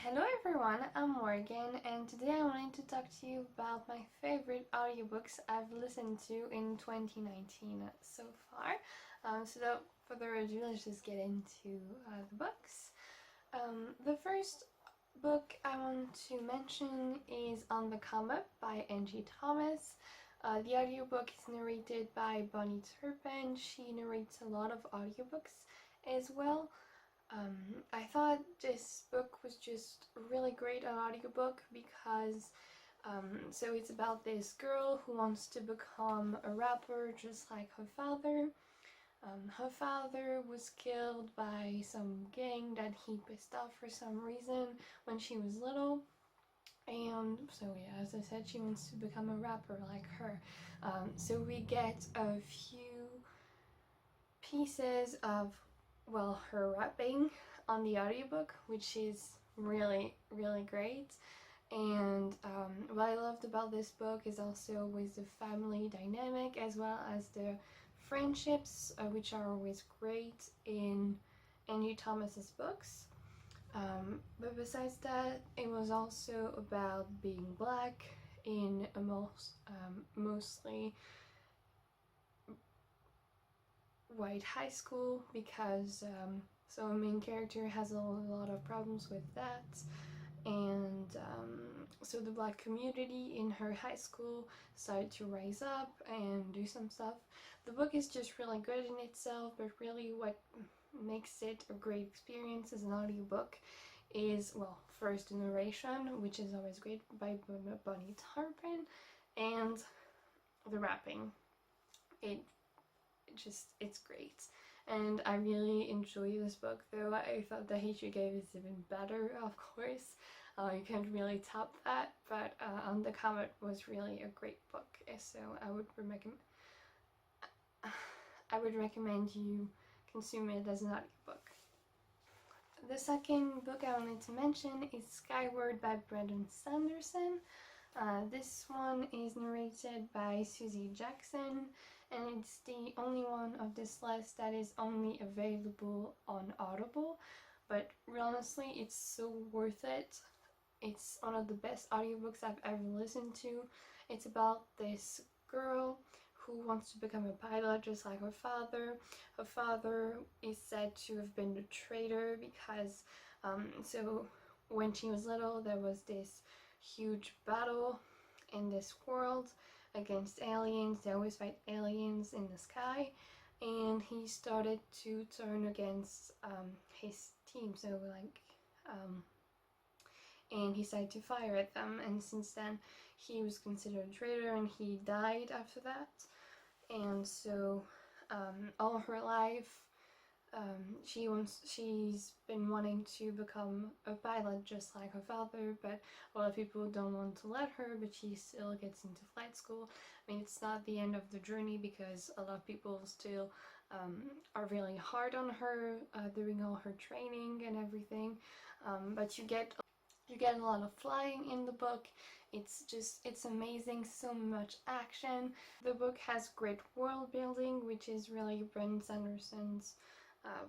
Hello everyone, I'm Morgan, and today I wanted to talk to you about my favorite audiobooks I've listened to in 2019 so far. So without further ado, let's just get into the books. The first book I want to mention is On the Come Up by Angie Thomas. The audiobook is narrated by Bonnie Turpin. She narrates a lot of audiobooks as well. I thought this book was just really great an audiobook because so it's about this girl who wants to become a rapper just like her father. Her father was killed by some gang that he pissed off for some reason when she was little. And so yeah, as I said, she wants to become a rapper like her. So we get a few pieces of, well, her rapping on the audiobook, which is really great. And what I loved about this book is also with the family dynamic as well as the friendships, which are always great in Angie Thomas's books. But besides that, it was also about being black in a mostly white high school because so a main character has a lot of problems with that, and so the black community in her high school started to rise up and do some stuff. The book is just really good in itself, but really what makes it a great experience as an audiobook is, well, first the narration, which is always great by Bonnie Turpin, and the rapping. It's great, and I really enjoy this book, though I thought the Hate You Gave is even better, of course. You can't really top that, but On the Comet was really a great book, so I would recommend you consume it as an audiobook. The second book I wanted to mention is Skyward by Sanderson. This one is narrated by Susie Jackson, and it's the only one of this list that is only available on Audible, but real honestly, it's so worth it. It's one of the best audiobooks I've ever listened to. It's about this girl who wants to become a pilot just like her father. Her father is said to have been the traitor because so when she was little there was this huge battle in this world against aliens. They always fight aliens in the sky, and he started to turn against his team, so like and he decided to fire at them, and since then he was considered a traitor and he died after that. And so all her life she's been wanting to become a pilot just like her father, but a lot of people don't want to let her, but she still gets into flight school. I mean, it's not the end of the journey because a lot of people still are really hard on her doing all her training and everything, but you get a lot of flying in the book. It's amazing, so much action. The book has great world building, which is really Sanderson's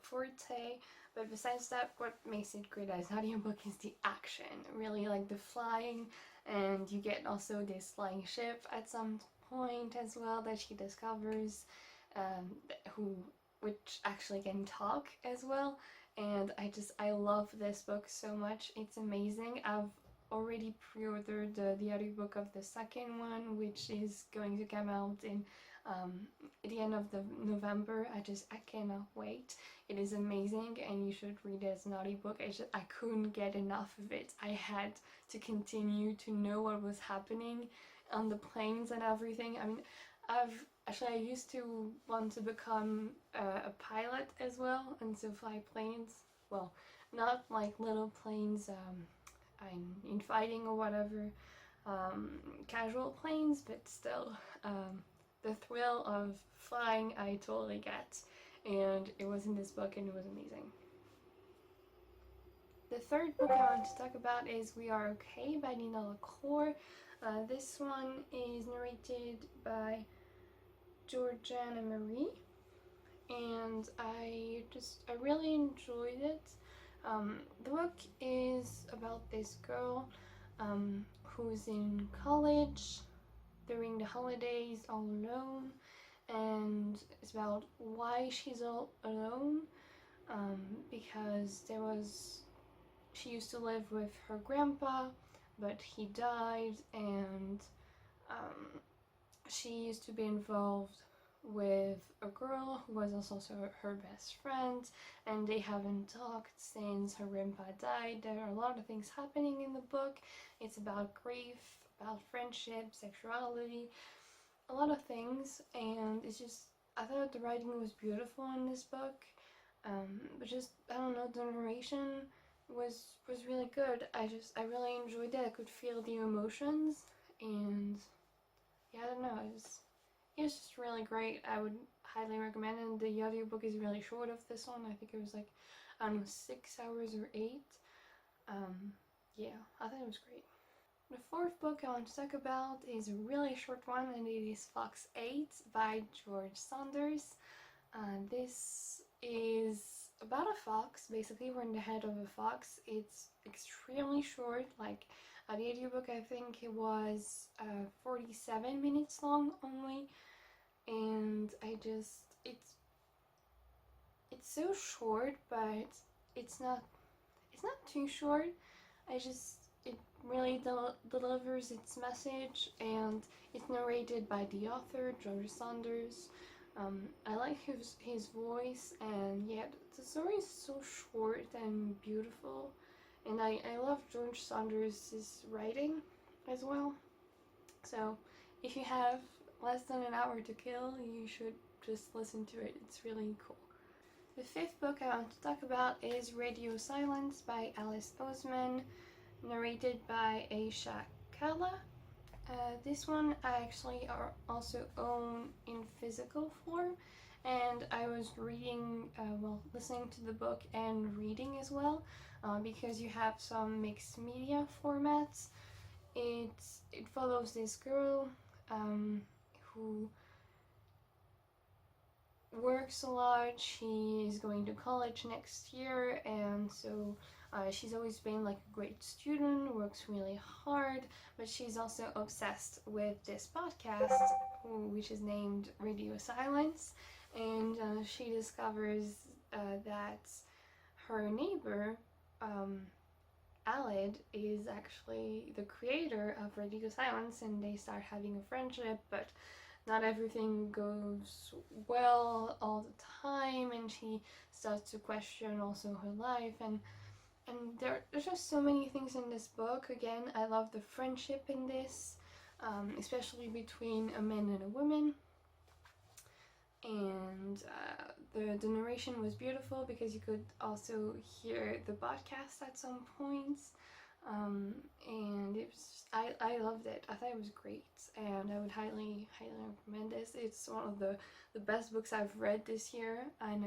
forte, but besides that, what makes it great as an audiobook is the action, really, like the flying, and you get also this flying ship at some point as well that she discovers, which actually can talk as well. And I love this book so much. It's amazing. I've already pre-ordered the audiobook of the second one, which is going to come out in the end of November. I cannot wait. It is amazing and you should read it as an audiobook. I couldn't get enough of it. I had to continue to know what was happening on the planes and everything. I mean, I used to want to become a pilot as well, and so fly planes. Well, not like little planes in fighting or whatever, casual planes, but still, the thrill of flying I totally get, and it was in this book and it was amazing. The third book I want to talk about is We Are Okay by LaCour. This one is narrated by George and Reid, and I really enjoyed it. The book is about this girl who's in college during the holidays all alone, and it's about why she's all alone, because she used to live with her grandpa, but he died, and um, she used to be involved with a girl who was also her best friend, and they haven't talked since her grandpa died. There are a lot of things happening in the book. It's about grief, about friendship, sexuality, a lot of things, and it's just, I thought the writing was beautiful in this book, but just, I don't know, the narration was really good. I really enjoyed it. I could feel the emotions, and yeah, I don't know, it was just really great. I would highly recommend it. And the audiobook is really short of this one. I think it was like, I don't know, 6 hours or 8. Yeah, I thought it was great. The fourth book I want to talk about is a really short one, and it is Fox 8 by George Saunders. This is about a fox. Basically, we're in the head of a fox. It's extremely short. Like, the audiobook, I think it was 47 minutes long only, and it's so short, but it's not too short. It really delivers its message, and it's narrated by the author, George Saunders. I like his voice, and yeah, the story is so short and beautiful, and I love George Saunders' writing as well. So if you have less than an hour to kill, you should just listen to it. It's really cool. The fifth book I want to talk about is Radio Silence by Alice Oseman, narrated by Aisha Kala. This one I actually also own in physical form, and I was reading, listening to the book and reading as well, because you have some mixed media formats. It follows this girl who works a lot. She is going to college next year, and so she's always been like a great student, works really hard, but she's also obsessed with this podcast, which is named Radio Silence, and she discovers that her neighbor, Aled, is actually the creator of Radio Silence, and they start having a friendship, but not everything goes well all the time, and she starts to question also her life, and there's just so many things in this book. Again, I love the friendship in this, especially between a man and a woman, and the narration was beautiful because you could also hear the podcast at some points, and it was just, I loved it. I thought it was great, and I would highly recommend this. It's one of the best books I've read this year, and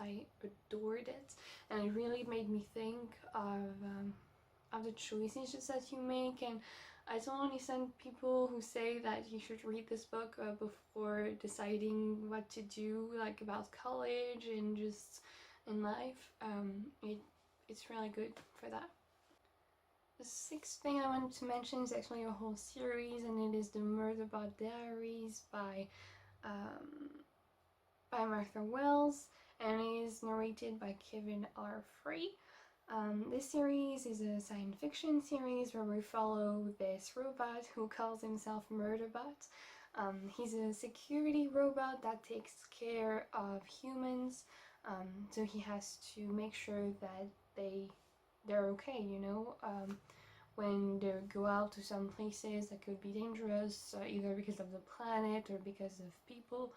I adored it, and it really made me think of the choices just that you make. And I don't understand people who say that you should read this book before deciding what to do, like about college and just in life. It's really good for that. The sixth thing I wanted to mention is actually a whole series, and it is the Murderbot Diaries by Martha Wells, and it is narrated by Kevin R. Free. This series is a science fiction series where we follow this robot who calls himself Murderbot. He's a security robot that takes care of humans, so he has to make sure that they're okay, you know, when they go out to some places that could be dangerous, either because of the planet or because of people.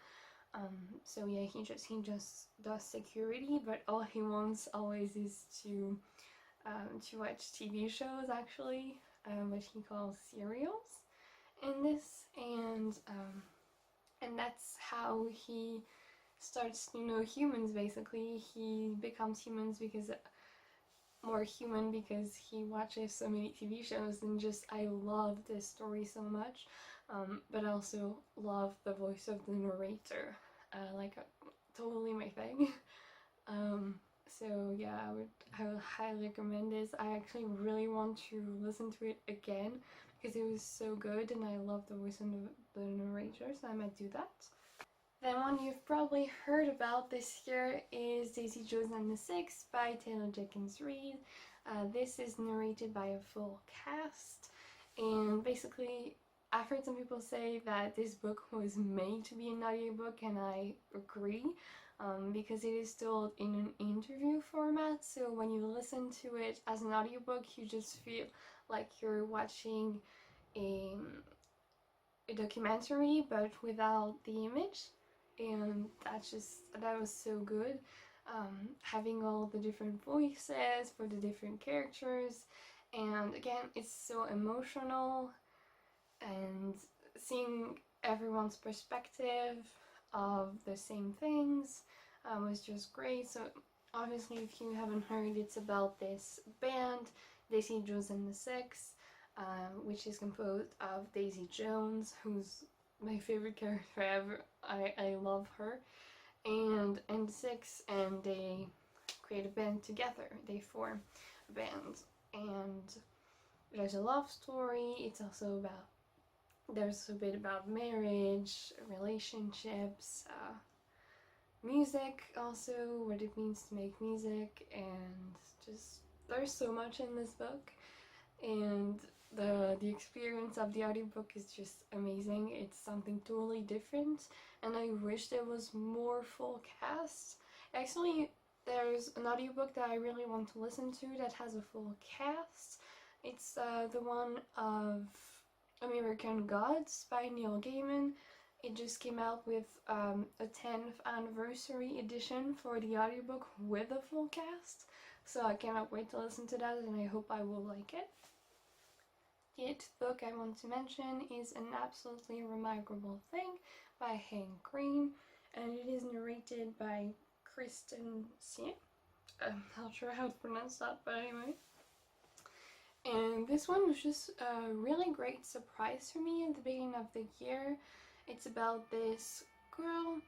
So yeah, he just does security, but all he wants always is to watch TV shows, actually, what he calls serials in this, and that's how he starts to know humans. Basically, he becomes more human because he watches so many TV shows, and just I love this story so much, but I also love the voice of the narrator, totally my thing. So yeah, I would highly recommend this. I actually really want to listen to it again because it was so good and I love the voice of the narrator, so I might do that. Then one you've probably heard about this year is Daisy Jones and the Six by Taylor Jenkins Reid. This is narrated by a full cast, and basically I've heard some people say that this book was made to be an audiobook, and I agree, because it is still in an interview format, so when you listen to it as an audiobook you just feel like you're watching a documentary but without the image, and that was so good. Having all the different voices for the different characters, and again it's so emotional, and seeing everyone's perspective of the same things was just great. So obviously, if you haven't heard, it's about this band, Daisy Jones and the Six, which is composed of Daisy Jones, who's my favorite character ever. I love her, and the Six, and they create a band together. They form a band, and there's a love story. It's also about, there's a bit about marriage, relationships, music also, what it means to make music, and just there's so much in this book, and the experience of the audiobook is just amazing. It's something totally different, and I wish there was more full cast. Actually, there's an audiobook that I really want to listen to that has a full cast. It's the one of American Gods by Neil Gaiman. It just came out with a 10th anniversary edition for the audiobook with a full cast, so I cannot wait to listen to that, and I hope I will like it. The 8th book I want to mention is An Absolutely Remarkable Thing by Hank Green, and it is narrated by Kristen Sien. I'm not sure how to pronounce that, but anyway. And this one was just a really great surprise for me at the beginning of the year. It's about this girl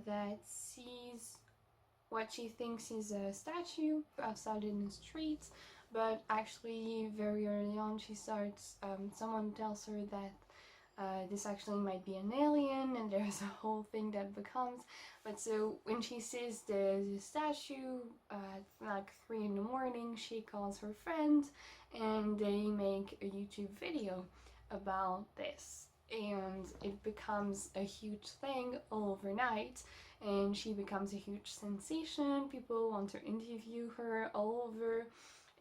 that sees what she thinks is a statue outside in the streets, but actually very early on she starts, someone tells her that this actually might be an alien, and there's a whole thing that becomes. But so when she sees the statue at like 3 in the morning, she calls her friend and they make a YouTube video about this, and it becomes a huge thing overnight, and she becomes a huge sensation. People want to interview her all over,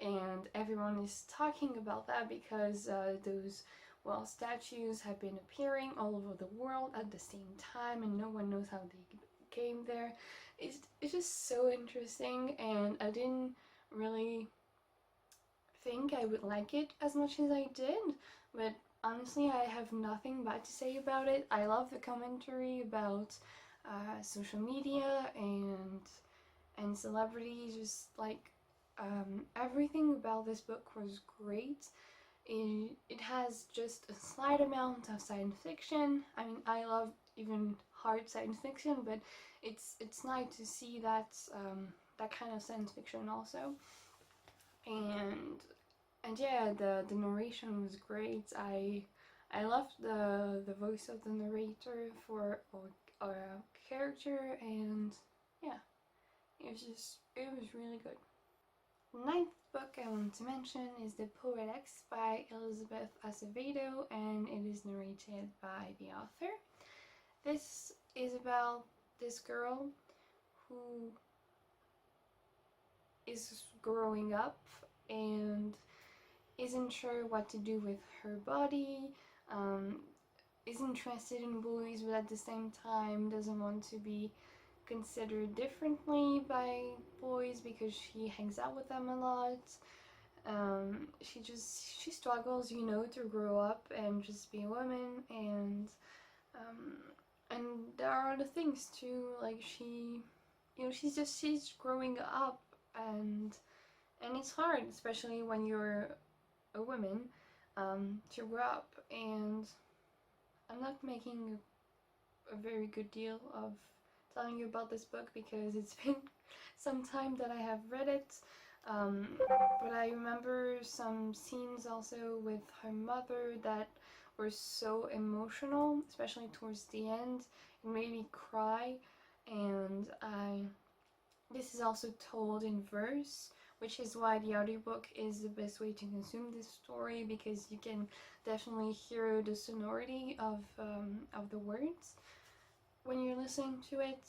and everyone is talking about that because those statues have been appearing all over the world at the same time, and no one knows how they came there. It's just so interesting, and I didn't really think I would like it as much as I did, but honestly I have nothing bad to say about it. I love the commentary about social media and celebrities. Just like everything about this book was great. It has just a slight amount of science fiction. I mean, I love even hard science fiction, but it's nice to see that that kind of science fiction also. And yeah, the narration was great. I loved the voice of the narrator for our character, and yeah, it was really good. The 9th book I want to mention is The Poetics by Elizabeth Acevedo, and it is narrated by the author. This is about this girl who is growing up and isn't sure what to do with her body, is interested in boys, but at the same time doesn't want to be considered differently by boys because she hangs out with them a lot. She struggles, to grow up and just be a woman, and there are other things too, like she's growing up, and it's hard, especially when you're a woman, to grow up. And I'm not making a very good deal of telling you about this book because it's been some time that I have read it. But I remember some scenes also with her mother that were so emotional, especially towards the end. It made me cry, and this is also told in verse, which is why the audiobook is the best way to consume this story, because you can definitely hear the sonority of the words when you're listening to it.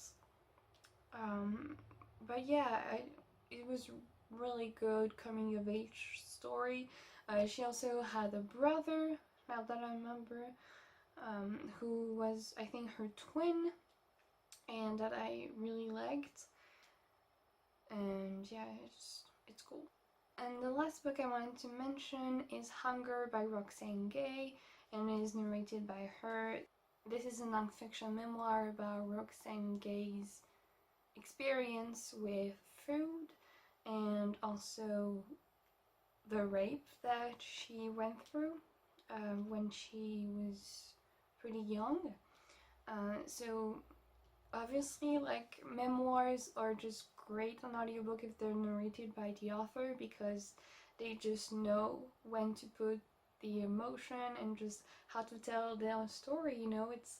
But yeah, it was really good coming of age story. She also had a brother, now that I remember, who was, I think, her twin, and that I really liked. And yeah, it's cool. And the last book I wanted to mention is Hunger by Roxane Gay, and it is narrated by her. This is a non-fiction memoir about Roxane Gay's experience with food and also the rape that she went through when she was pretty young. So obviously, like, memoirs are just great on audiobook if they're narrated by the author, because they just know when to put the emotion and just how to tell their story, you know. It's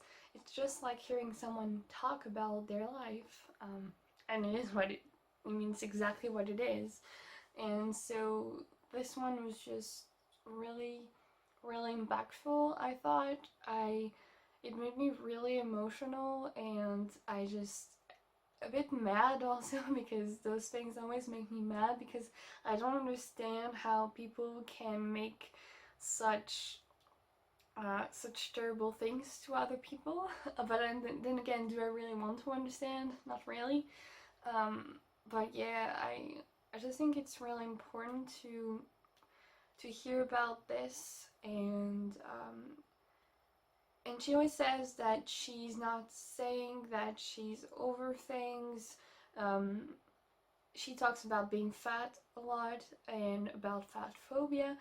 just like hearing someone talk about their life, and it is what it means, exactly what it is. And so this one was just really, really impactful, I thought. It made me really emotional, and I just a bit mad also, because those things always make me mad, because I don't understand how people can make such terrible things to other people. But then again, do I really want to understand? Not really. But yeah, I just think it's really important to hear about this, and she always says that she's not saying that she's over things. She talks about being fat a lot and about fat phobia,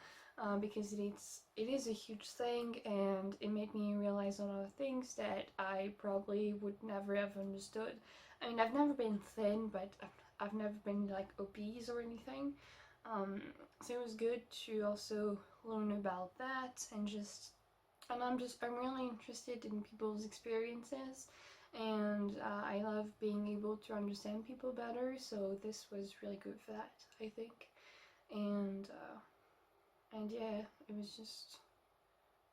because it is a huge thing, and it made me realize a lot of things that I probably would never have understood. I mean, I've never been thin, but I've never been like obese or anything. So it was good to also learn about that, and I'm really interested in people's experiences, and I love being able to understand people better, so this was really good for that, I think. And yeah, it was just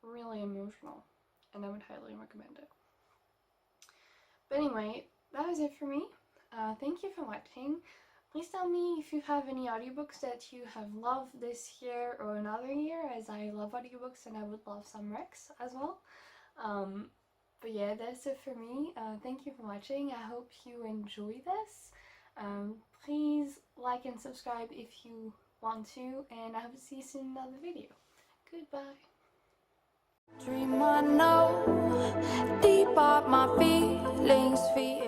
really emotional, and I would highly recommend it. But anyway, that was it for me. Thank you for watching. Please tell me if you have any audiobooks that you have loved this year or another year, as I love audiobooks and I would love some recs as well. But yeah, that's it for me. Thank you for watching. I hope you enjoy this. Please like and subscribe if you want to, and I hope to see you soon in another video. Goodbye. Dream I know, deep up my feelings feel